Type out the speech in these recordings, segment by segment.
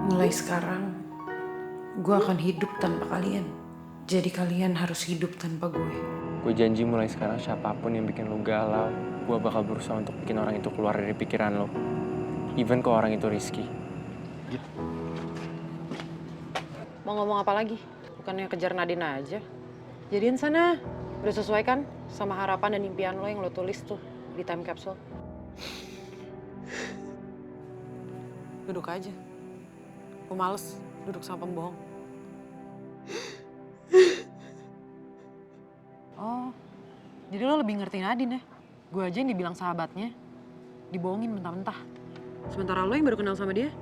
Mulai sekarang, gue akan hidup tanpa kalian. Jadi kalian harus hidup tanpa gue. Gue janji mulai sekarang siapapun yang bikin lo galau, gue bakal berusaha untuk bikin orang itu keluar dari pikiran lo. Even kalau orang itu Rizky. Mau ngomong apa lagi? Bukannya kejar Nadine aja. Jadiin sana. Udah sesuai kan sama harapan dan impian lo yang lo tulis tuh di time capsule? Duduk aja. Gue males duduk sama pembohong. Oh, jadi lo lebih ngerti Nadine ya? Gue aja yang dibilang sahabatnya, dibohongin mentah-mentah. Sementara lo yang baru kenal sama dia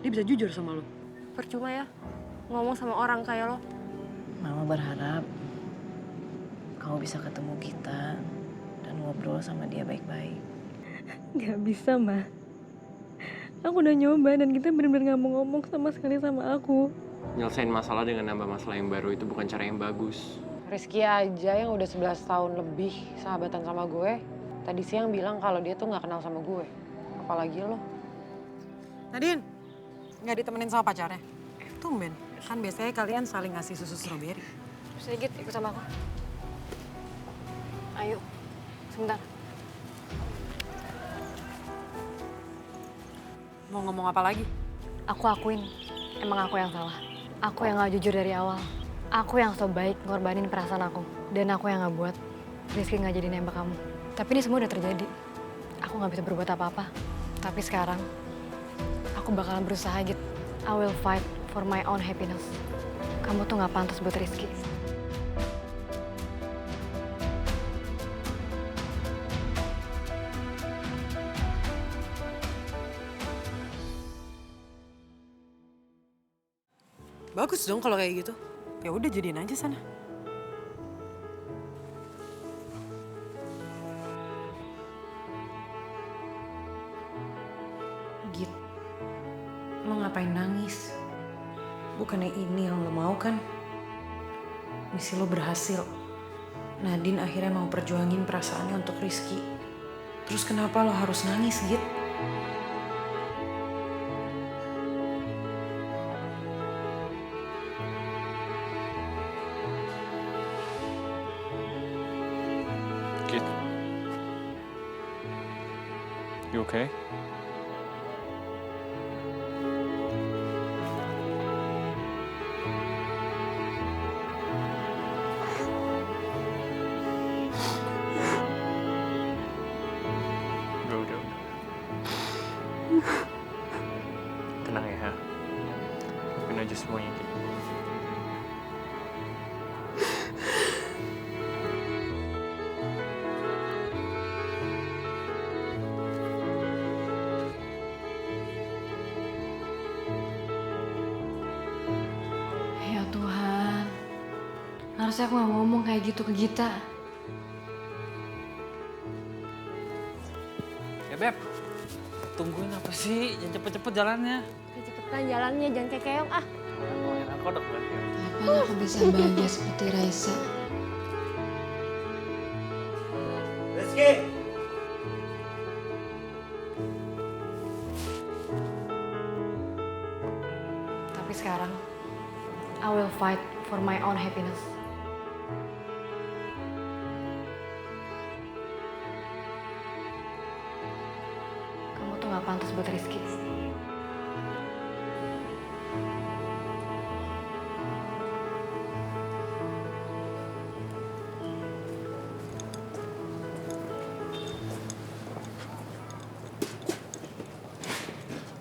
bisa jujur sama lo. Percuma ya ngomong sama orang kayak lo. Mama berharap kamu bisa ketemu kita dan ngobrol sama dia baik-baik. Gak bisa, Ma. Aku udah nyoba dan kita bener-bener gak mau ngomong sama sekali sama aku. Nyelesain masalah dengan nambah masalah yang baru itu bukan cara yang bagus. Rizky aja yang udah 11 tahun lebih sahabatan sama gue, tadi siang bilang kalau dia tuh gak kenal sama gue. Apalagi lo. Nadine, gak ditemenin sama pacarnya? Tumben, kan biasanya kalian saling ngasih susu strawberry. Sedikit ikut sama aku. Ayo, sebentar. Mau ngomong apa lagi? Aku akuin, emang aku yang salah. Aku yang gak jujur dari awal. Aku yang so baik ngorbanin perasaan aku. Dan aku yang gak buat Rizky gak jadi nembak kamu. Tapi ini semua udah terjadi. Aku gak bisa berbuat apa-apa. Tapi sekarang, aku bakalan berusaha gitu. I will fight for my own happiness. Kamu tuh gak pantas buat Rizky. Bagus dong kalau kayak gitu. Ya udah jadiin aja sana. Git, lo ngapain nangis? Bukannya ini yang lo mau kan? Misi lo berhasil. Nadine akhirnya mau perjuangin perasaannya untuk Rizky. Terus kenapa lo harus nangis, Git? Git. You okay? Udah. Tenang ya. Lakuin aja semuanya, Git. Ya Tuhan, harusnya aku gak ngomong kayak gitu ke Gita. Ya Beb, tungguin apa sih? Jangan cepet-cepet jalannya. Cepetan jalannya, jangan kayak keong ah. Aku udah kuat ya. Kapan aku bisa bahagia seperti Raisa? Rizky! Tapi sekarang, I will fight for my own happiness. Kamu tuh gak pantas buat Rizky.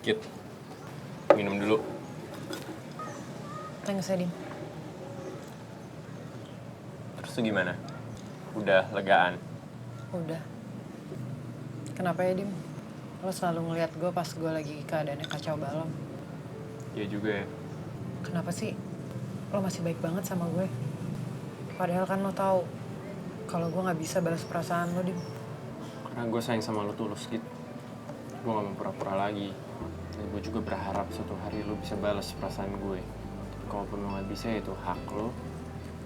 Git. Minum dulu. Thanks ya, Dim. Terus tuh gimana? Udah legaan? Udah. Kenapa ya, Dim? Lo selalu ngeliat gue pas gue lagi keadaannya kacau balau. Iya juga ya. Kenapa sih lo masih baik banget sama gue? Padahal kan lo tahu kalau gue nggak bisa balas perasaan lo, Dim. Karena gue sayang sama lo tulus, Git. Gue gak mau pura-pura lagi. Dan gue juga berharap suatu hari lo bisa balas perasaan gue. Tapi kalaupun lo gak bisa, ya itu hak lo.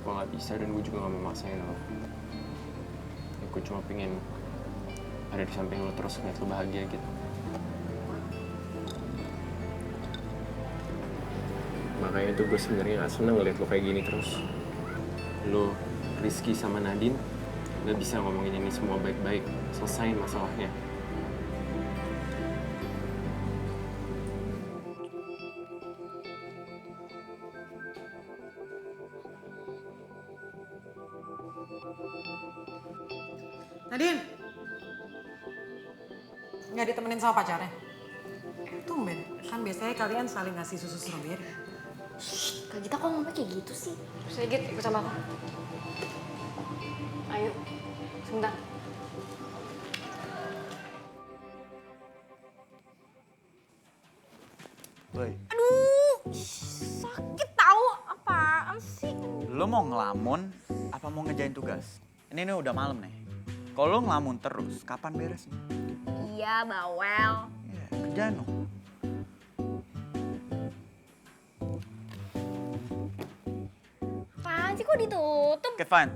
Gue gak bisa dan gue juga gak mau maksain lo. Ya, gue cuma pengen ada di samping lo terus ngeliat lo bahagia gitu. Makanya tuh gue sebenarnya gak seneng ngeliat lo kayak gini terus. Lo, Rizky sama Nadine gak bisa ngomongin ini semua baik-baik. Selesain masalahnya. Nadine! Nggak ditemenin sama pacarnya? Tumben, kan biasanya kalian saling ngasih susu strawberry. Kak Gita kok ngomong kayak gitu sih? Sedikit ikut sama aku. Ayo, sebentar. Woi, Sakit tahu apaan sih? lo mau ngelamun apa mau ngejain tugas? Ini nih udah malam nih. Kalau lo ngelamun terus, kapan beresnya? Iya, bawel. Ya, kerjaan dong. Apaan sih kok ditutup? Oke, fine.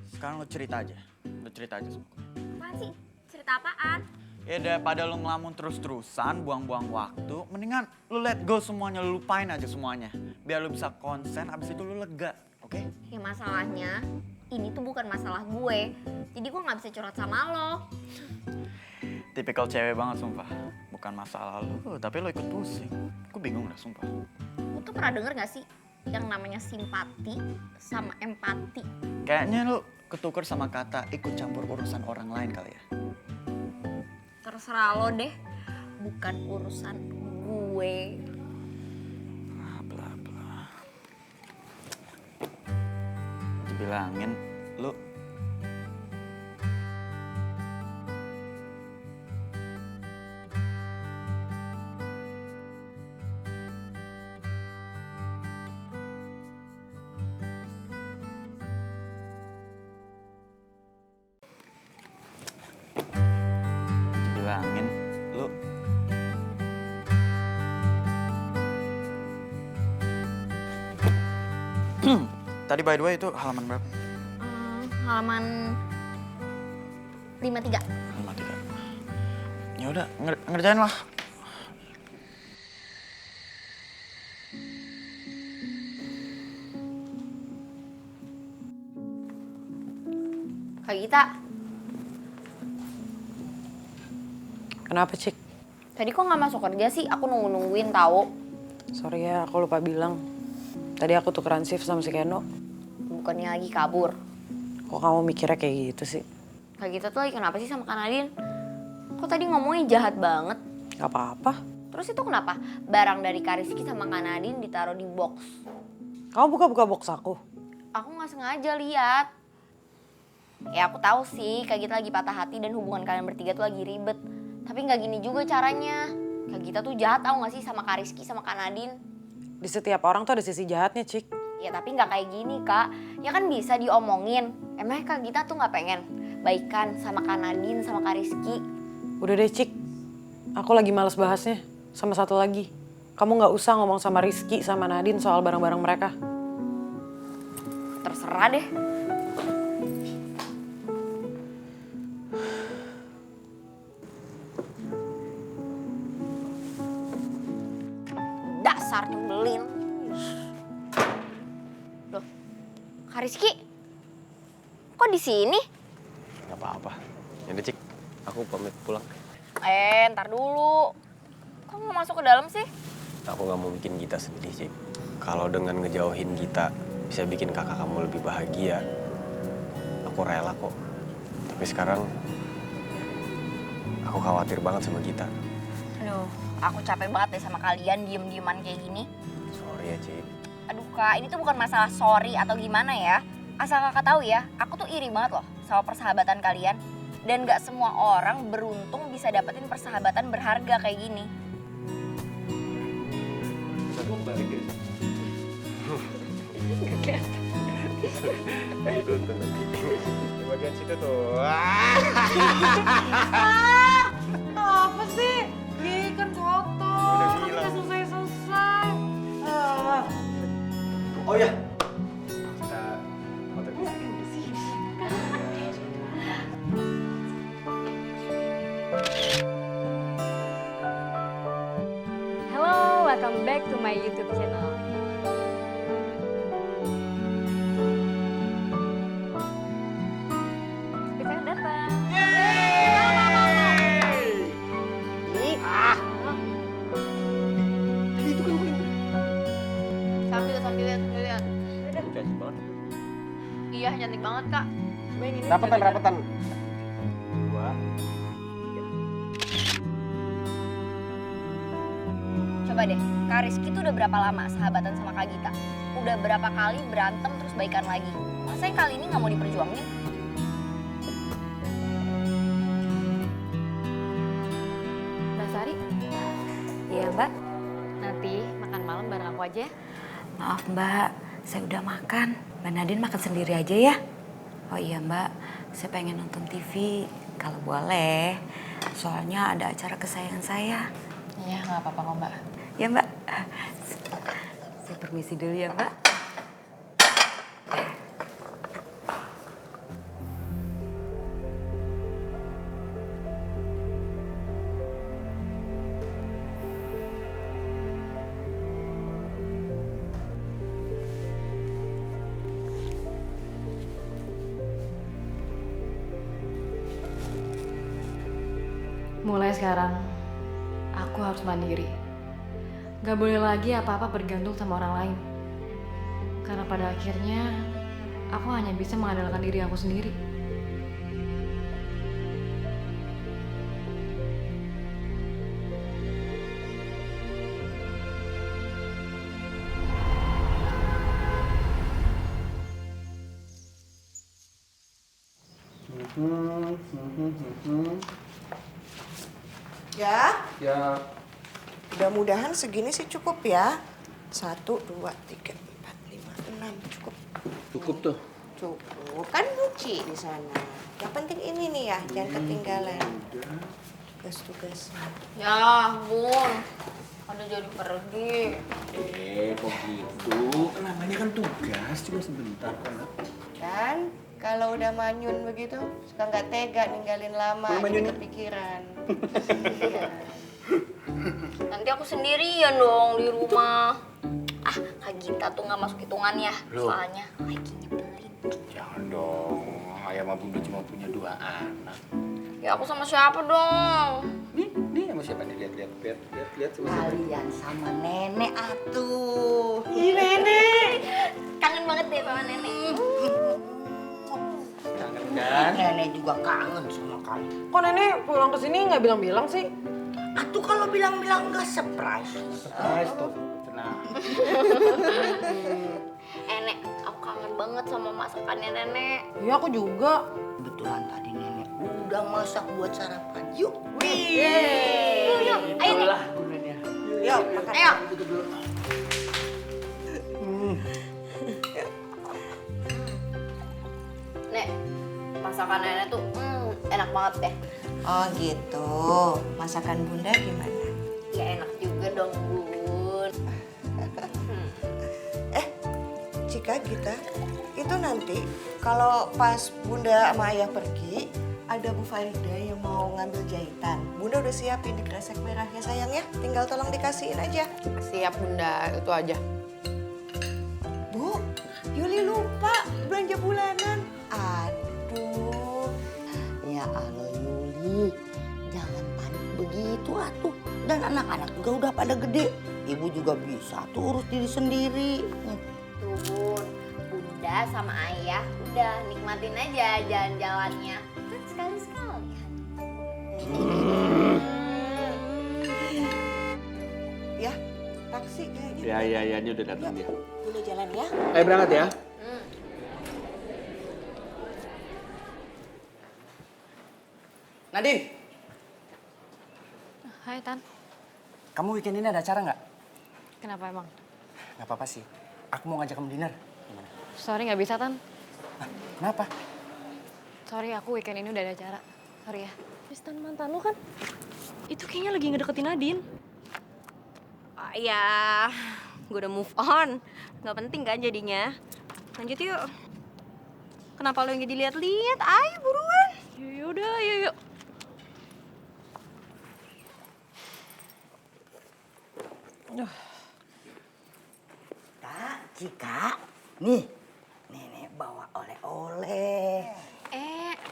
Sekarang lo cerita aja. Lo cerita aja sama gue. Apaan sih? Cerita apaan? Ya daripada lo ngelamun terus-terusan, buang-buang waktu, mendingan lo let go semuanya, lo lupain aja semuanya. Biar lo bisa konsen, abis itu lo lega, oke? Ya masalahnya, ini tuh bukan masalah gue. Jadi gue gak bisa curhat sama lo. Tipikal cewek banget, sumpah. Bukan masalah lo, tapi lo ikut pusing. Gue bingung dah, sumpah. Lo tuh pernah denger gak sih yang namanya simpati sama empati? Kayaknya lo ketuker sama kata ikut campur urusan orang lain kali ya. Terserah lo deh, bukan urusan gue. Bla bla. Dibilangin lu dibilangin lu tadi by the way itu halaman berapa? Halaman 53. Halaman 3. Ya udah ngerjain lah. Kak Gita, Kenapa, Cik? tadi kok gak masuk kerja sih? Aku nungguin tahu. Sorry ya, aku lupa bilang. Tadi aku tukeran shift sama si Keno. Bukannya lagi kabur. Kok kamu mikirnya kayak gitu sih? Kak Gita tuh lagi kenapa sih sama Kak Nadine? Kok tadi ngomongnya jahat banget? Gak apa-apa. Terus itu kenapa? Barang dari Kak Rizky sama Kak Nadine ditaruh di box. Kamu buka-buka box aku. Aku gak sengaja lihat. Ya aku tahu sih Kak Gita lagi patah hati dan hubungan kalian bertiga tuh lagi ribet. Tapi gak gini juga caranya. Kak Gita tuh jahat tau gak sih sama Kak Rizky sama Kak Nadine? Di setiap orang tuh ada sisi jahatnya, Cik. Ya tapi gak kayak gini Kak. Ya kan bisa diomongin. Emangnya Kak Gita tuh gak pengen baikan sama Kak Nadine sama Kak Rizky? Udah deh, Cik. Aku lagi males bahasnya. Sama satu lagi. Kamu gak usah ngomong sama Rizky sama Nadine soal barang-barang mereka. Terserah deh. Dasar nyebelin. Loh, Kak Rizky, kok di sini? Gak apa-apa. Yaudah Cik, aku pamit pulang. Ntar dulu. Kok mau masuk ke dalam sih? Aku gak mau bikin Gita sedih Cik. Kalau dengan ngejauhin Gita bisa bikin kakak kamu lebih bahagia, aku rela kok. Tapi sekarang aku khawatir banget sama Gita. Aduh, aku capek banget deh sama kalian diem-dieman kayak gini. Sorry ya Cik. Aduh Kak, ini tuh bukan masalah sorry atau gimana ya. Asal kakak tahu ya, aku tuh iri banget loh sama persahabatan kalian. Dan gak semua orang beruntung bisa dapetin persahabatan berharga kayak gini. Bisa gue balik ya? Itu tuh nanti. Bagian situ tuh. Apa sih? Ih, kan kotor. Udah Kan bilang. nggak selesai-selesai. Oh ya, Kita foto di sini. Hello, welcome back to my YouTube channel. cantik banget kak. Rapetan. 2. Coba deh, Kak Rizky tuh udah berapa lama sahabatan sama Kak Gita? Udah berapa kali berantem terus baikan lagi? Masa yang kali ini nggak mau diperjuangin? Mbak Sari, Iya mbak. nanti makan malam bareng aku aja ya. Maaf mbak, saya udah makan. Mbak Nadine makan sendiri aja ya. Oh iya mbak, saya pengen nonton TV. Kalau boleh, soalnya ada acara kesayangan saya. Iya, nggak apa-apa kok Mbak. Ya mbak. Saya permisi dulu ya mbak. Mulai sekarang, aku harus mandiri. Gak boleh lagi apa-apa bergantung sama orang lain. Karena pada akhirnya, aku hanya bisa mengandalkan diri aku sendiri. Ya, Ya. mudah-mudahan segini sih cukup ya. 1, 2, 3, 4, 5, 6 cukup. Cukup tuh. Cukup, kan nyuci di sana. Yang penting ini nih ya, jangan ketinggalan. Tugas-tugasnya. Ya Bun, ada jadi pergi. Kok gitu? Namanya kan tugas, cuma sebentar kan. Kan kalau udah manyun begitu, suka nggak tega ninggalin lama, jadi kepikiran. Nanti aku sendirian dong di rumah. Ah, Kak Gita tuh nggak masuk hitungannya. Loh. Soalnya lagi nyebelin. Jangan dong, ayah sama bunda cuma punya 2 anak. Ya aku sama siapa dong? Nih sama siapa nih? Lihat sama siapa? Kalian sama nenek atuh. Ih, nenek. Kangen banget deh sama nenek. Kangen kan? Nenek juga kangen sama kalian. Kok nenek pulang ke sini nggak bilang-bilang sih? Atuh kalau bilang-bilang nggak surprise. Surprise tuh. Tenang. Nek, aku kangen banget sama masakannya nenek. Iya aku juga. Kebetulan tadi nenek udah masak buat sarapan. Yuk. Yuk, ayo nih. gunanya. Yuk, makan. Ayo. Nek, masakan nenek tuh enak banget deh. Oh gitu. Masakan bunda gimana? Ya enak juga dong, Bun. Cika kita itu nanti kalau pas bunda sama ayah pergi, ada Bu Farida yang mau ngambil jahitan. Bunda udah siapin di kresek merahnya sayang ya. Tinggal tolong dikasihin aja. Siap bunda, itu aja. Bu, Yuli lupa belanja bulanan. Aduh. Ya Allah Yuli, jangan panik begitu atuh. Dan anak-anak juga udah pada gede. Ibu juga bisa tuh urus diri sendiri. Tuh, Bun. Bunda sama ayah udah nikmatin aja jalan-jalannya. Kan sekali-sekali. Ya, taksi kayaknya. Ya, ini udah datang dia. Bunda jalan ya. Ayo berangkat ya. Nadine, Hai Tan, kamu weekend ini ada acara nggak? kenapa emang? Nggak apa-apa sih. Aku mau ngajak kamu dinner. Gimana? Sorry nggak bisa Tan. Kenapa? Sorry aku weekend ini udah ada acara. Sorry ya. Tristan mantan lu kan? Itu kayaknya lagi ngedeketin Nadine. Ya, gue udah move on. Gak penting kan jadinya. Lanjut yuk. Kenapa lo yang jadi lihat-lihat? Ayo buruan. Yaudah, yuk. Kak, Cika, nih nenek bawa oleh-oleh.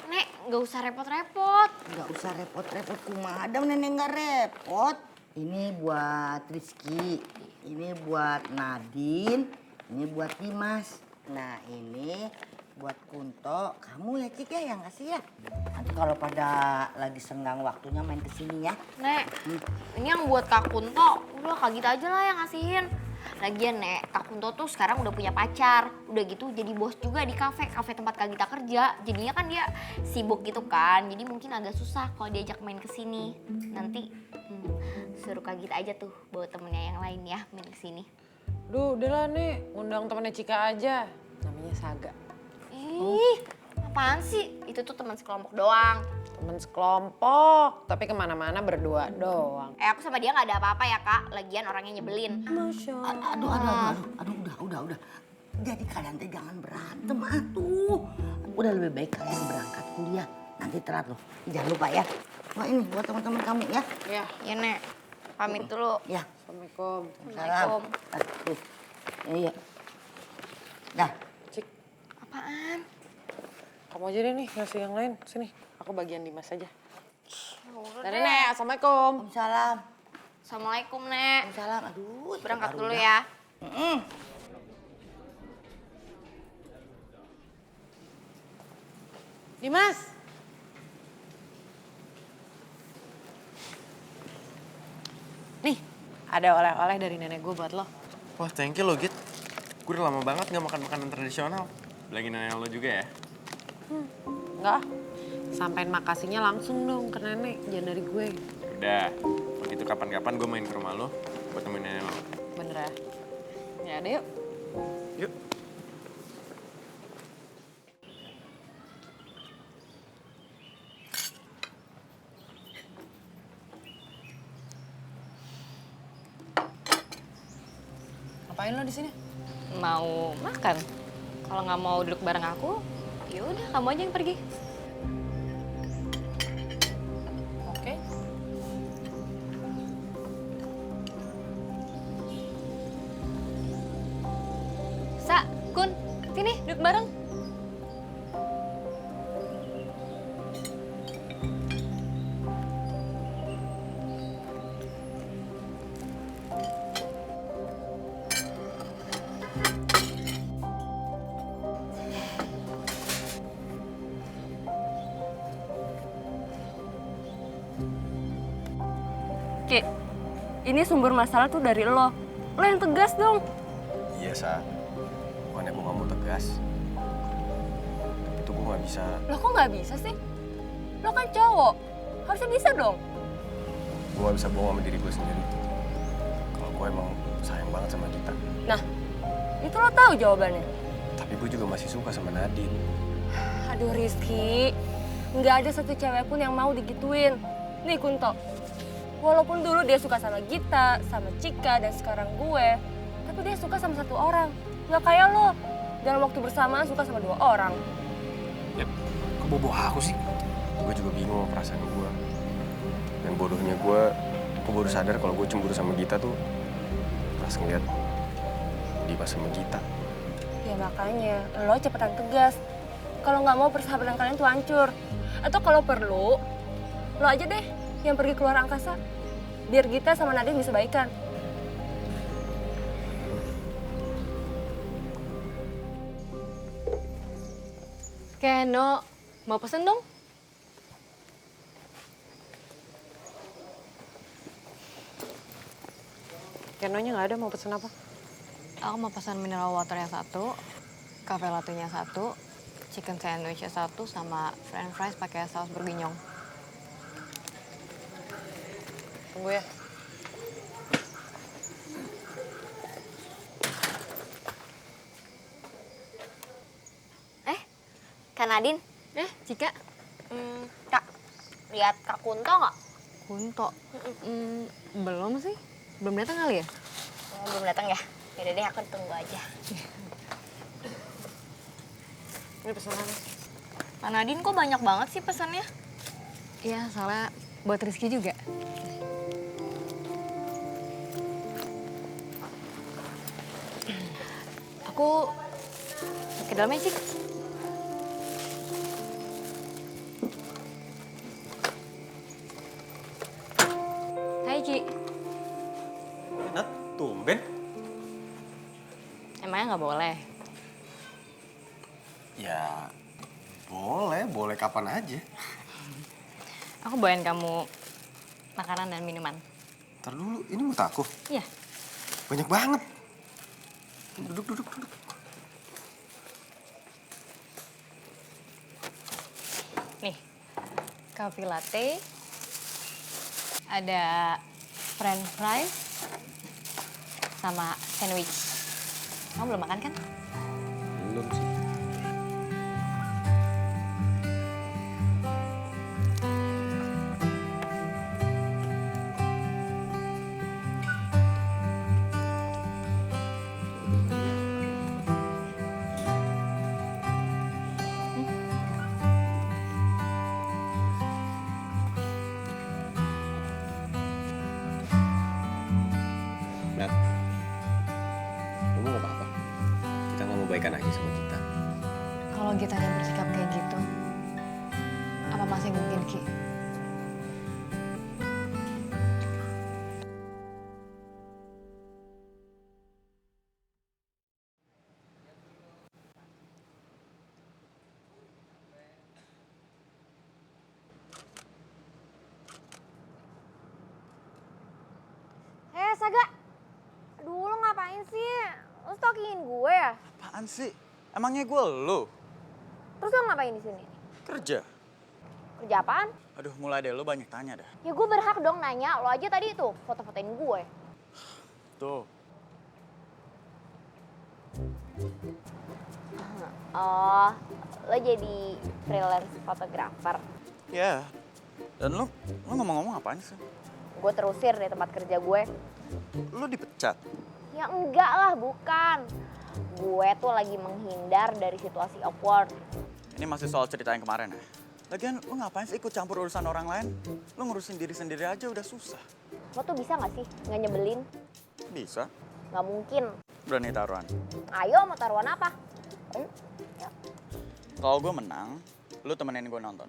Nek, gak usah repot-repot. Nggak usah repot-repot kumaha, nenek nggak repot. Ini buat Rizky, ini buat Nadine, ini buat Dimas. Nah ini buat Kunto, kamu ya Cik ya yang kasih ya. Nanti kalau pada lagi senggang waktunya main kesini ya. Nek, ini yang buat Kak Kunto, udah Kak Gita aja lah yang ngasihin. Lagian Nek, Kak Kunto tuh sekarang udah punya pacar. Udah gitu jadi bos juga di kafe tempat Kak Gita kerja. Jadinya kan dia sibuk gitu kan, jadi mungkin agak susah kalau diajak main kesini. Nanti suruh Kak Gita aja tuh bawa temennya yang lain ya main kesini. Duh, udahlah nih, undang temennya Cika aja. Namanya Saga. Ih, apaan sih? Itu tuh teman sekelompok doang. Temen sekelompok, tapi kemana-mana berdua doang. Aku sama dia nggak ada apa-apa ya Kak, lagian orangnya nyebelin. Aduh, udah. Jadi kalian tuh jangan berantem atuh. Udah lebih baik kalian berangkat kuliah. Nanti telat loh. Jangan lupa ya. Wah ini buat teman-teman kamu ya. Ya. Ya Nek, pamit dulu. Ya. Assalamualaikum. Salam. Aduh. Iya. Dah. Cik. Apaan? Kamu aja deh nih ngasih yang lain. Sini, aku bagian Dimas aja. Udah Dadah deh. Nek, Assalamualaikum. Salam. Assalamualaikum Nek. Salam. Aduh. Berangkat baru dulu dah. ya. Dimas. Nih, ada oleh-oleh dari nenek gue buat lo. Wah, thank you lo, Git. Gue udah lama banget gak makan makanan tradisional. Lagi nenek lo juga ya? Enggak. Sampein makasihnya langsung dong ke nenek, jangan dari gue. Udah, begitu kapan-kapan gue main ke rumah lo buat temenin nenek lo. Bener ya? Ya ada yuk. Yuk. Ngapain lo di sini? Mau makan. Kalau nggak mau duduk bareng aku, ya udah kamu aja yang pergi. Oke. Sa, Kun, sini duduk bareng. Ki, ini sumber masalah tuh dari lo. Lo yang tegas dong. Iya, Sa. Bukannya gue gak mau tegas. Tapi tuh gue gak bisa. Lo kok nggak bisa sih? Lo kan cowok, harusnya bisa dong. Gue gak bisa bohong sama diri gue sendiri. Kalau gue emang sayang banget sama kita. Nah, itu lo tahu jawabannya. Tapi gue juga masih suka sama Nadine. Aduh Rizky, nggak ada satu cewek pun yang mau digituin. Nih Kunto, walaupun dulu dia suka sama Gita, sama Cika, dan sekarang gue, tapi dia suka sama satu orang. Nggak kayak lo, dalam waktu bersamaan suka sama 2 orang. Yap, kok bobo aku sih? Gue juga bingung sama perasaan gue. Dan bodohnya gue baru sadar kalau gue cemburu sama Gita tuh pas ngeliat Dimas sama Gita. Ya makanya, lo cepetan tegas. Kalau nggak mau persahabatan kalian tuh hancur. Atau kalau perlu, lo aja deh yang pergi keluar angkasa. Biar Gita sama Nadine bisa baikan. Keno, mau pesen dong? Kenonya nggak ada, mau pesen apa? Aku mau pesan mineral waternya 1, cafe latte-nya 1, chicken sandwich-nya 1, sama french fries pakai saus bourguignon. Tunggu ya. Kak Nadine. Cika. Kak, lihat Kak Kunto nggak? Kunto? Belum sih. Belum datang kali ya? Oh, belum datang ya? Yaudah deh, aku tunggu aja. Ini pesanan. Kak Nadine kok banyak banget sih pesannya? Iya, soalnya buat Rizky juga. Aku ke dalamnya, Cik. Hai, Ci. Nat, tumben. Emangnya nggak boleh? Ya, Boleh kapan aja. Aku bawain kamu makanan dan minuman. Ntar dulu, ini menurut aku. Iya. Banyak banget. Duduk. Nih, coffee latte, ada french fries, sama sandwich. Kamu belum makan kan? Belum sih. Nat, kamu gak apa-apa? Kita gak mau baikan lagi sama kita. Kalau Gitanya bersikap kayak gitu, apa masih mungkin, Ki? Saga. Aduh, lo ngapain sih? Lo stalkingin gue ya? Apaan sih? Emangnya gue lo? Terus lo ngapain di sini? Kerja. Kerja apaan? Aduh, mulai deh lo banyak tanya dah. Ya gue berhak dong nanya. Lo aja tadi tuh foto-fotoin gue. Tuh. Oh, lo jadi freelance fotografer. Ya. Dan lo ngomong-ngomong apaan sih? Gue terusir dari tempat kerja gue. Lo dipecat? Ya enggak lah, bukan. Gue tuh lagi menghindar dari situasi awkward. Ini masih soal cerita yang kemarin ya? Lagian lo ngapain sih ikut campur urusan orang lain? Lo ngurusin diri sendiri aja udah susah. Lo tuh bisa gak sih nggak nyebelin? Bisa? Nggak mungkin. Berani taruhan? Ayo, mau taruhan apa? Ya. Kalau gue menang, lo temenin gue nonton.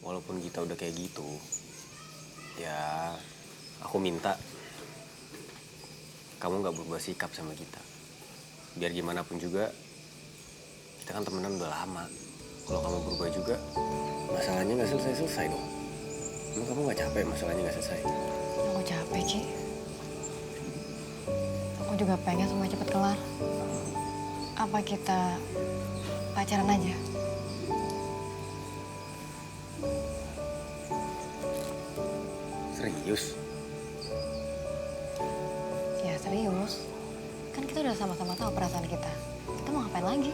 Walaupun kita udah kayak gitu, ya aku minta kamu gak berubah sikap sama kita. Biar gimana pun juga, kita kan temenan udah lama. Kalau kamu berubah juga, masalahnya gak selesai-selesai dong. Emang kamu gak capek masalahnya gak selesai? Aku capek, Ki. Aku juga pengen semua cepet kelar. Apa kita pacaran aja? Serius? Ya serius. Kan kita udah sama-sama tahu perasaan kita. Kita mau ngapain lagi?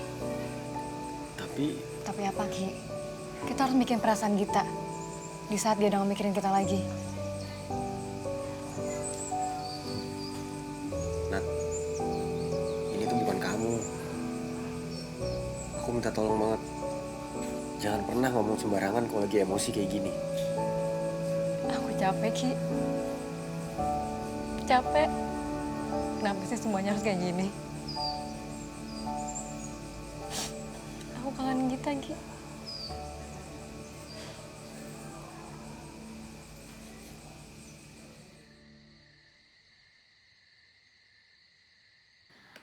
Tapi apa, Ki? Kita harus bikin perasaan kita di saat dia udah gak mikirin kita lagi. Nat, ini tuh bukan kamu. Aku minta tolong banget. Jangan pernah ngomong sembarangan kalau lagi emosi kayak gini. Aku capek, Ki. Capek. Kenapa sih semuanya harus kayak gini? Aku kangen kita, Ki.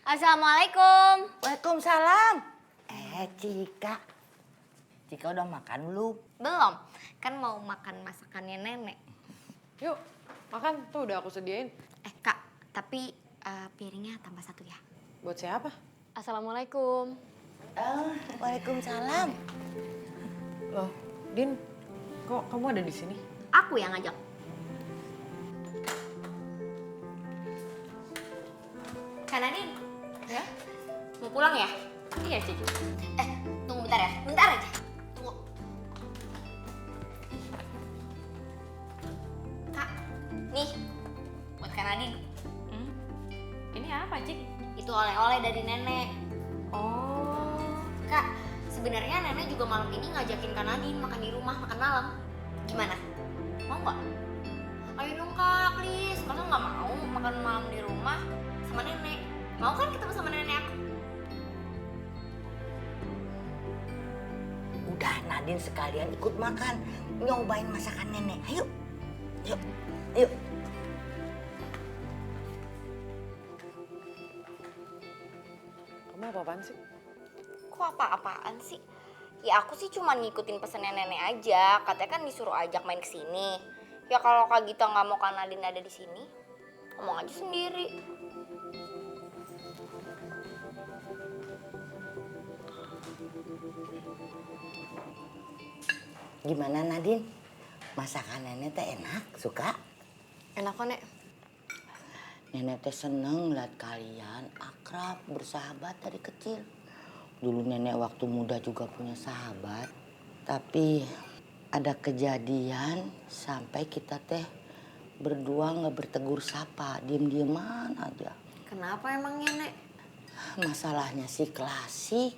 Assalamualaikum. Waalaikumsalam. Cika udah makan belum? Belum. Kan mau makan masakannya nenek. Yuk, makan. Tuh udah aku sediain. Kak, tapi piringnya tambah satu ya. Buat siapa? Assalamualaikum. Waalaikumsalam. Loh, Din, kok kamu ada di sini? Aku yang ngajak. Kak Nadine. Ya? Mau pulang ya? Iya, Cici. Tunggu bentar ya. Bentar aja. Tunggu. Kak, nih. Buat Kak Nadine. Ini apa, Cik? Itu oleh-oleh dari nenek. Oh. Kak, sebenarnya nenek juga malam ini ngajakin Kak Nadine makan di rumah, makan malam. Gimana? Mau nggak? Ayo dong Kak, please. Masa nggak mau makan malam di rumah sama nenek? Mau kan ketemu sama nenek aku? Udah, Nadine sekalian ikut makan. Nyobain masakan nenek. Ayo. Yuk. Yuk. apaan sih? Kok apa-apaan sih? Ya aku sih cuma ngikutin pesannya nenek aja. Katanya kan disuruh ajak main ke sini. Ya kalau Kak Gita nggak mau Kak Nadine ada di sini, ngomong aja sendiri. Gimana Nadine? Masakan nenek teh enak, suka? Enak kok, Nek. Nenek teh seneng lihat kalian akrab, bersahabat dari kecil. Dulu nenek waktu muda juga punya sahabat. Tapi ada kejadian sampai kita teh berdua nggak bertegur sapa, diem-dieman aja. Kenapa emangnya, Nek? Masalahnya si klasik,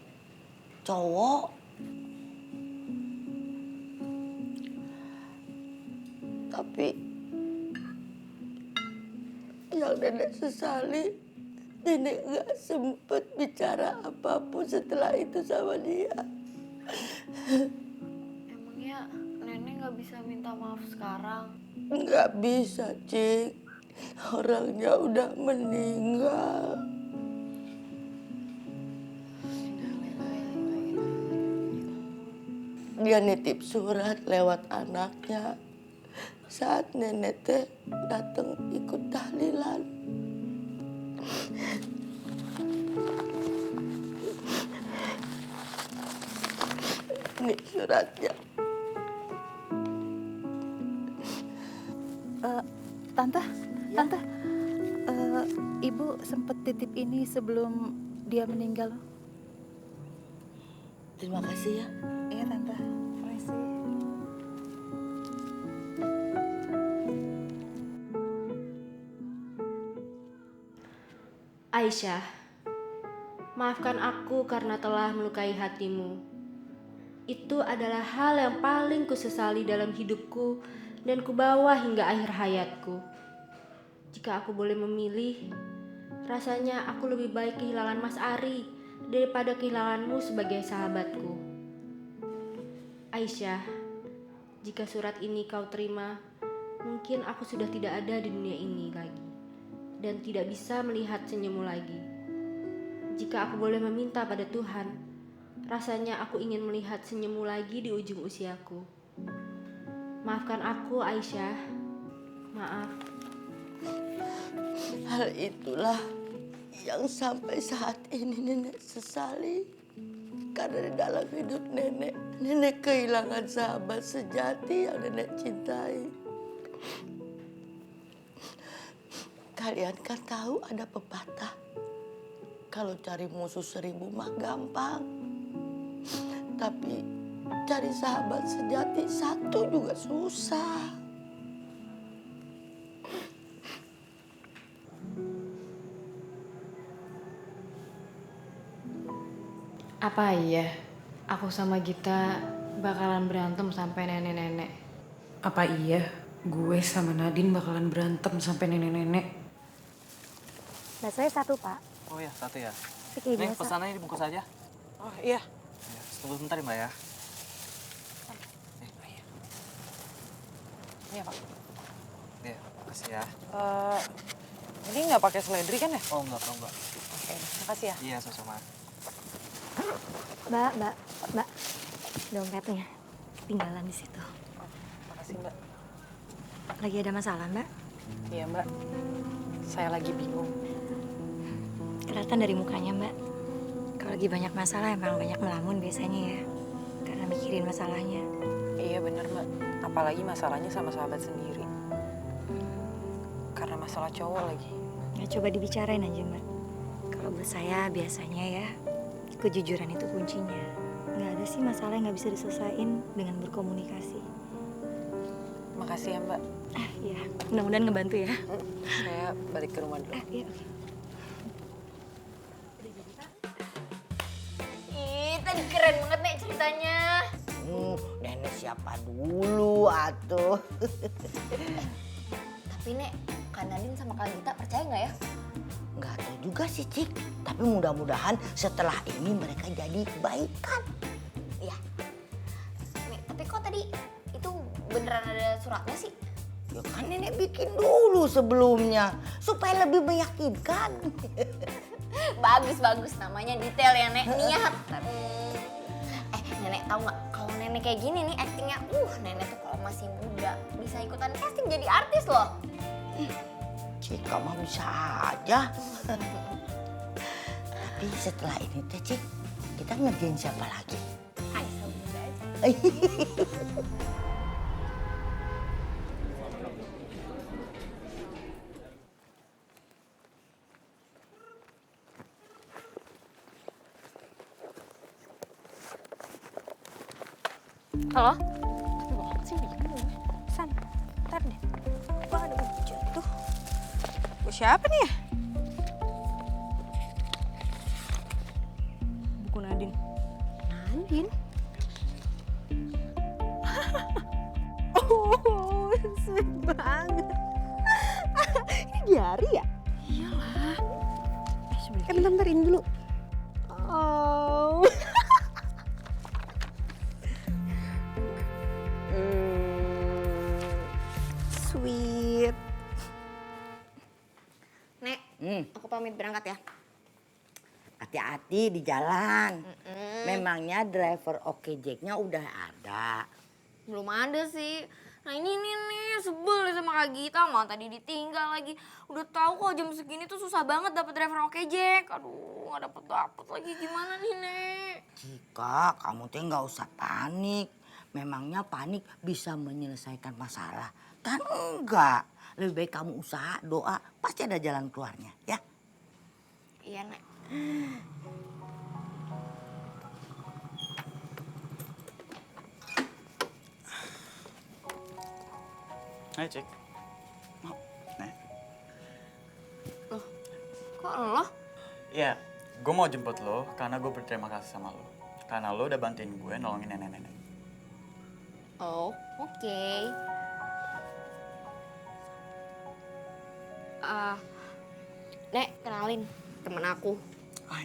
cowok. Tapi yang nenek sesali, nenek gak sempet bicara apapun setelah itu sama dia. Emangnya nenek nggak bisa minta maaf sekarang? Nggak bisa, Cik. Orangnya udah meninggal. Dia nitip surat lewat anaknya saat nenek teh datang ikut tahlilan. Ini suratnya. Tante, Ibu sempet titip ini sebelum dia meninggal. Terima kasih ya. Iya Tante, makasih. Aisyah, maafkan aku karena telah melukai hatimu. Itu adalah hal yang paling kusesali dalam hidupku dan kubawa hingga akhir hayatku. Jika aku boleh memilih, rasanya aku lebih baik kehilangan Mas Ari daripada kehilanganmu sebagai sahabatku. Aisyah, jika surat ini kau terima, mungkin aku sudah tidak ada di dunia ini lagi dan tidak bisa melihat senyummu lagi. Jika aku boleh meminta pada Tuhan, rasanya aku ingin melihat senyummu lagi di ujung usiaku. Maafkan aku, Aisyah. Maaf. Hal itulah yang sampai saat ini nenek sesali. Karena di dalam hidup nenek kehilangan sahabat sejati yang nenek cintai. Kalian kan tahu ada pepatah, kalau cari musuh 1000 mah gampang. Tapi cari sahabat sejati 1 juga susah. Apa iya aku sama Gita bakalan berantem sampai nenek-nenek? Apa iya gue sama Nadine bakalan berantem sampai nenek-nenek? Baksonya 1, Pak. Oh ya, 1 ya. Kayak Nih, biasa. pesanannya dibungkus aja. Oh iya. Ya, tunggu sebentar ya, Mbak ya. Iya Pak. Ya, makasih ya. Ini nggak pakai seledri kan ya? Oh, enggak. Oke, makasih ya. Iya, sama-sama. Mbak, dompetnya ketinggalan di situ. Makasih Mbak. Lagi ada masalah, Mbak? Iya Mbak. Saya lagi bingung. Kelihatan dari mukanya, Mbak. Kalau lagi banyak masalah emang banyak melamun biasanya ya. Karena mikirin masalahnya. Iya bener Mbak. Apalagi masalahnya sama sahabat sendiri. Karena masalah cowok lagi. Ya coba dibicarain aja, Mbak. Kalau buat saya biasanya ya, kejujuran itu kuncinya. Nggak ada sih masalah yang nggak bisa diselesain dengan berkomunikasi. Makasih ya Mbak. Iya, mudah-mudahan ngebantu ya. Saya balik ke rumah dulu. Iya, oke. Ih, tadi keren banget Nek ceritanya. Nenek siapa dulu atuh. Tapi Nek, Kak Nadine sama Kak Gita percaya nggak ya? Nggak tahu juga sih, Cik. Tapi mudah-mudahan setelah ini mereka jadi baikan. Iya. Nek, tapi kok tadi itu beneran ada suratnya sih? Ya kan nenek bikin dulu sebelumnya supaya lebih meyakinkan. Bagus. Namanya detail ya, Nek. Niat. Nenek tahu nggak? Kalau nenek kayak gini nih actingnya, nenek tuh kalau masih muda bisa ikutan casting jadi artis loh. Cika mah bisa aja. Tapi setelah ini teh, Cik, kita ngerjain siapa lagi? Aisyah Bunda aja. Halo? Tapi banget sih bingung gue. San, ntar deh. Gue ada buku tuh. Buku siapa nih ya? Buku Nadine. Nadine? Oh, sweet banget. Ini diary ya? Iyalah. Bentar, ini dulu. Oh. Sweet. Nek, aku pamit berangkat ya. Hati-hati di jalan. Memangnya driver Oke Jack-nya udah ada? Belum ada sih. Nah ini nih, sebel deh sama Kak Gita. Malah tadi ditinggal lagi. Udah tahu kok jam segini tuh susah banget dapet driver Oke Jack. Aduh, gak dapet lagi. Gimana nih, Nek? Cika, kamu tuh nggak usah panik. Memangnya panik bisa menyelesaikan masalah? Kan enggak. Lebih baik kamu usaha, doa. Pasti ada jalan keluarnya, ya? Iya, Nek. Hai, Cik. Mau, Nek. Loh, kok lo? Iya, gue mau jemput lo karena gue berterima kasih sama lo. Karena lo udah bantuin gue nolongin nenek-nenek. Oh, oke. Nek, kenalin temen aku.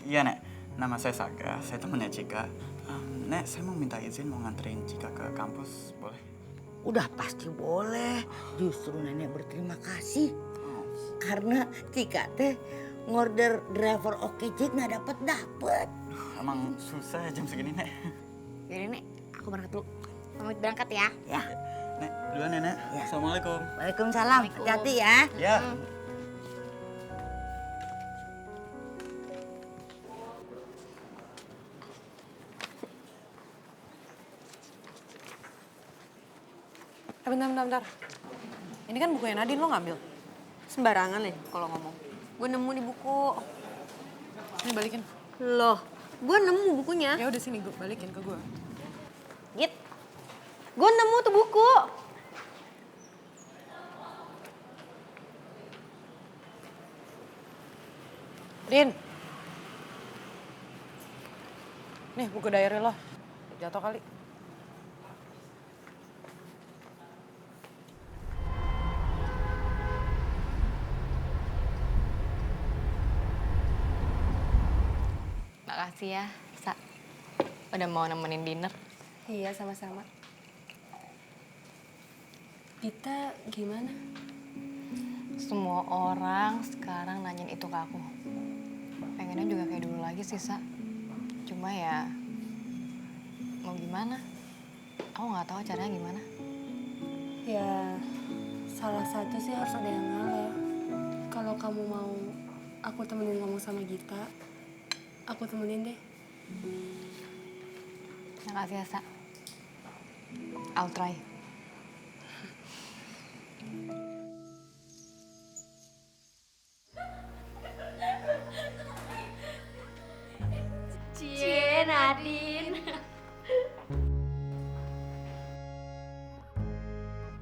Iya, Nek. Nama saya Saga, saya temennya Cika. Nek, saya mau minta izin mau nganterin Cika ke kampus, boleh? Udah pasti boleh. Justru nenek berterima kasih. Karena Cika teh ngorder driver Oke Jack nggak dapet. Emang susah jam segini, Nek. Yaudah, Nek, aku berangkat dulu. Pamit berangkat ya. Ya. Nek, duluan ya, Nek. Ya. Assalamualaikum. Waalaikumsalam. Hati-hati ya. Ya. Bentar. Ini kan bukunya Nadine, lo ngambil? Sembarangan ya kalau ngomong. Gue nemu di buku. Sini balikin. Loh, gue nemu bukunya. Ya udah sini, gue balikin ke gue. Git, gue nemu tuh buku. Din. Nih buku diary lo. Jatuh kali. Makasih ya, Sa. Udah mau nemenin dinner. Iya, sama-sama. Kita gimana? Semua orang sekarang nanyain itu ke aku. Pengennya juga kayak dulu lagi sih, Sa. Cuma ya, mau gimana? Aku nggak tahu caranya gimana. Ya, salah satu sih harus ada yang ngalah. Kalau kamu mau aku temenin ngomong sama Gita, aku temenin deh. Makasih ya, Sa. I'll try. Cie, Nadine.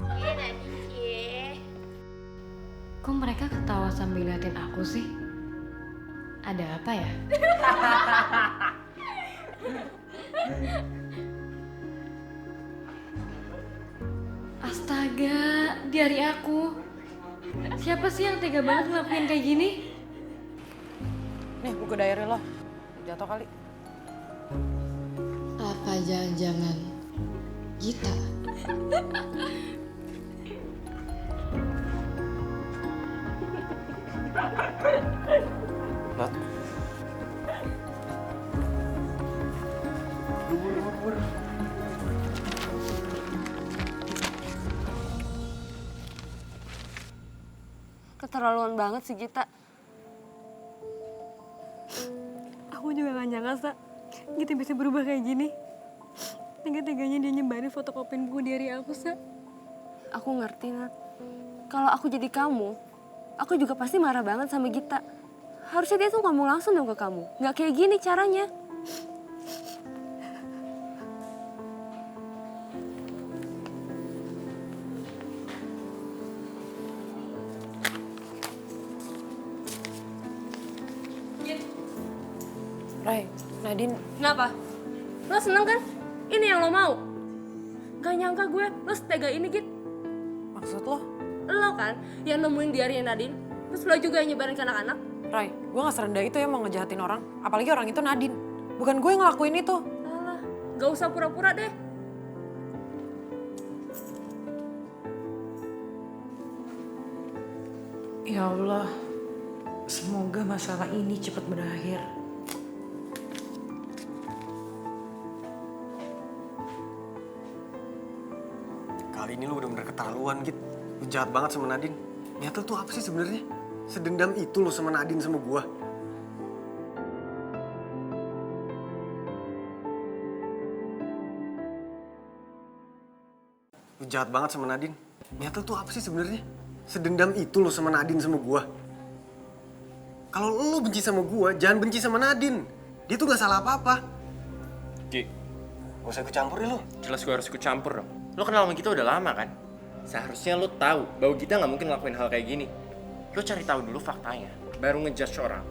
Cie, Nadine, cie. Kok mereka ketawa sambil liatin aku sih? Ada apa ya? Astaga, diary aku. Siapa sih yang tega banget ngelakuin kayak gini? Nih buku diary lo. Jatuh kali. Apa jangan-jangan Gita? Lat, kabur. Keterlaluan banget sih Gita. Aku juga gak nyangka, Sa. Gita bisa berubah kayak gini. Tega-teganya dia nyebarin fotokopiin buku diary aku, Sa. Aku ngerti, Nat. Kalau aku jadi kamu, aku juga pasti marah banget sama Gita. Harusnya dia tuh ngomong langsung dong ke kamu. Gak kayak gini caranya. Ray, Nadine. Kenapa? Lo seneng kan? Ini yang lo mau? Gak nyangka gue, lo setega ini, Git. Maksud lo? Lo kan yang nemuin diary Nadine, terus lo juga yang nyebarin ke anak-anak. Ray, gue gak serendah itu ya mau ngejahatin orang. Apalagi orang itu Nadine. Bukan gue yang ngelakuin itu. Alah, gak usah pura-pura deh. Ya Allah, semoga masalah ini cepat berakhir. Kali ini lu bener-bener keterlaluan, Git. Lu jahat banget sama Nadine. Niat lu tuh apa sih sebenarnya? Sedendam itu lo sama Nadine sama gua. Lu jahat banget sama Nadine. Niat lu tuh apa sih sebenarnya? Sedendam itu lo sama Nadine sama gua. Kalau lu benci sama gua, jangan benci sama Nadine. Dia tuh gak salah apa-apa. Ki, gak usah ikut campur ya lu. Jelas gue harus ikut campur dong. Lo kenal sama kita udah lama kan? Seharusnya lo tahu bahwa kita nggak mungkin ngelakuin hal kayak gini. Lo cari tahu dulu faktanya, baru ngejudge orang.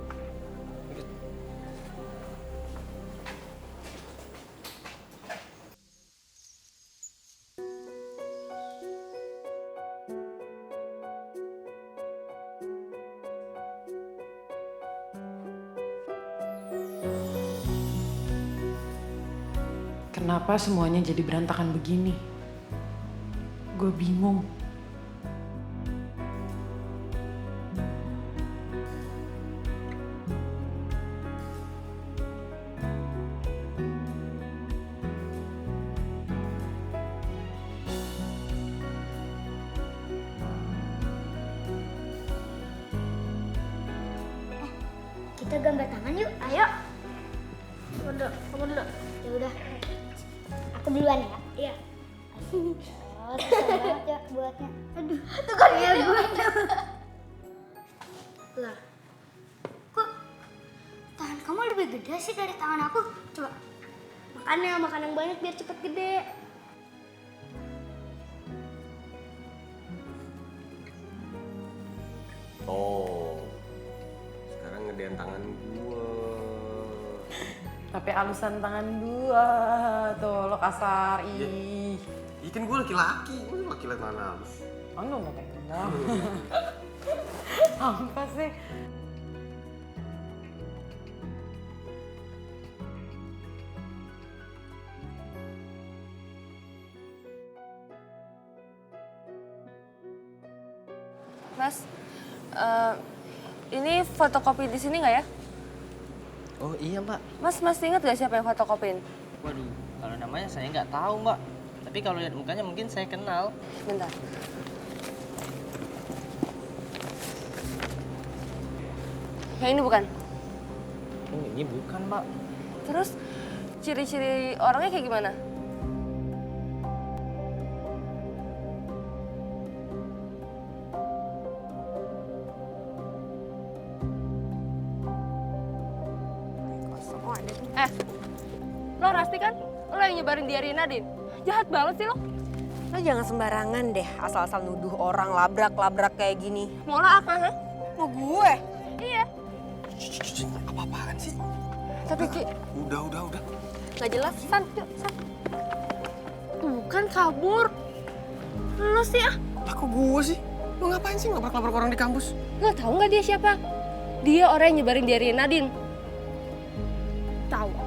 Kenapa semuanya jadi berantakan begini? Gue bingung. Kita gambar tangan yuk, ayo. Kamu dulu. Ya udah. Aku duluan ya. Iya. Oh, susah banget ya buatnya. Aduh, tuh kan ya buatnya. Lah. Kok tangan kamu lebih gede sih dari tangan aku? Coba. Makan yang banyak biar cepet gede. Oh. Sekarang ngedean tangan gua. Tapi alusan tangan gua. Tuh, lo kasar. Ih. Iya kan gue laki-laki. Gue laki-laki mana halus. Enggak pegang. Apa sih? Mas, ini fotokopi di sini nggak ya? Oh iya Mbak. Mas ingat gak siapa yang fotokopiin? Waduh, kalau namanya saya nggak tahu Mbak. Tapi kalau lihat mukanya mungkin saya kenal. Bentar. Yang ini bukan? Oh ini bukan Mbak. Terus ciri-ciri orangnya kayak gimana? Lo Rasti kan? Lo yang nyebarin diary Nadine. Jahat banget sih lo. Lo jangan sembarangan deh asal-asal nuduh orang labrak-labrak kayak gini. Mau lo apa, ha? Mau gue? Iya. Apa-apaan sih? Tapi Ki... Udah. Gak jelas, San. Yuk, San. Bukan kabur. Lo sih ah. Aku gue sih. Lo ngapain sih labrak-labrak orang di kampus? Lo tahu nggak dia siapa? Dia orang yang nyebarin diary Nadine. Tahu.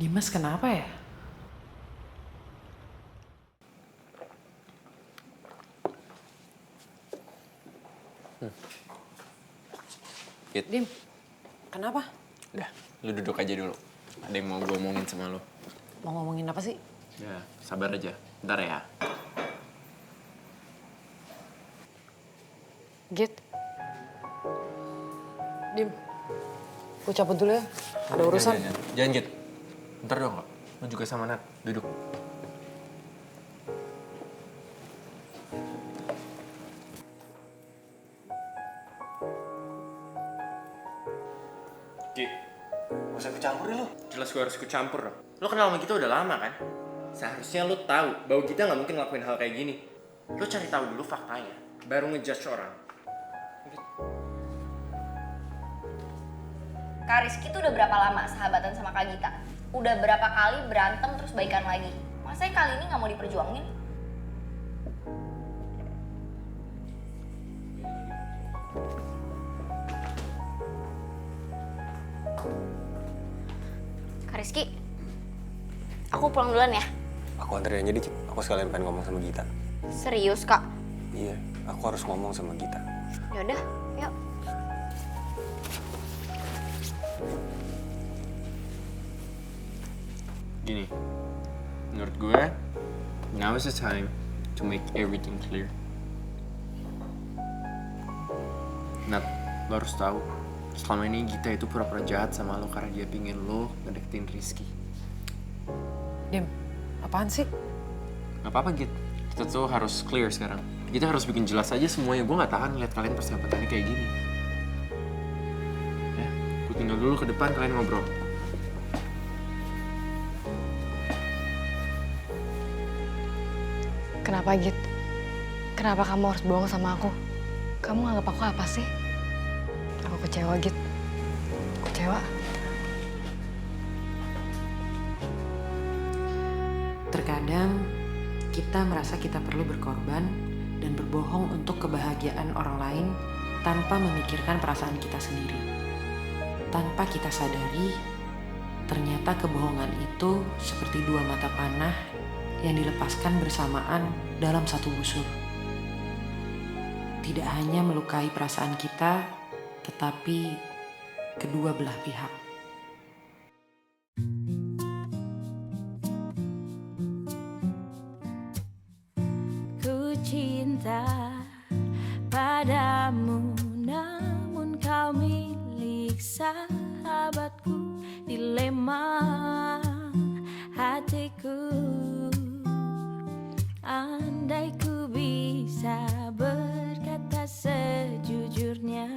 Dimas kenapa ya? Dim, kenapa? Udah, lu duduk aja dulu. Ada yang mau gue omongin sama lu. Mau ngomongin apa sih? Ya, sabar aja. Bentar ya. Git. Dim. Gue cabut dulu ya. Ada urusan. Jangan Git. Bentar dong, kok. Lu juga sama Nat. Duduk. Ki, gak usah ikut campur ya lu. Jelas gue harus ikut campur dong. Lu kenal sama kita udah lama kan? Seharusnya lu tahu bahwa kita nggak mungkin ngelakuin hal kayak gini. Lu cari tahu dulu faktanya, baru ngejudge orang. Kak Rizky tuh udah berapa lama sahabatan sama Kak Gita? Udah berapa kali berantem terus baikan lagi? Masa kali ini nggak mau diperjuangin? Kak Rizky, aku pulang duluan ya. Aku anterin aja dikit. Aku sekalian pengen ngomong sama Gita. Serius Kak? Iya, aku harus ngomong sama Gita. Yaudah, yuk. Gini, menurut gue, now is the time to make everything clear. Nat, lo harus tahu, selama ini Gita itu pura-pura jahat sama lo karena dia pingin lo ngedeketin Rizky. Dim, apaan sih? Gak apa-apa Git, kita tuh harus clear sekarang. Kita harus bikin jelas aja semuanya. Gue gak tahan lihat kalian persahabatannya kayak gini. Ya, gue tinggal dulu ke depan, kalian ngobrol. Kenapa Git? Kenapa kamu harus bohong sama aku? Kamu nganggap aku apa sih? Aku kecewa Git. Kecewa. Terkadang kita merasa kita perlu berkorban dan berbohong untuk kebahagiaan orang lain tanpa memikirkan perasaan kita sendiri. Tanpa kita sadari, ternyata kebohongan itu seperti dua mata panah yang dilepaskan bersamaan dalam satu busur. Tidak hanya melukai perasaan kita, tetapi kedua belah pihak. Ku cinta padamu, namun kau milik sahabatku. Dilema hatiku, andai ku bisa berkata sejujurnya.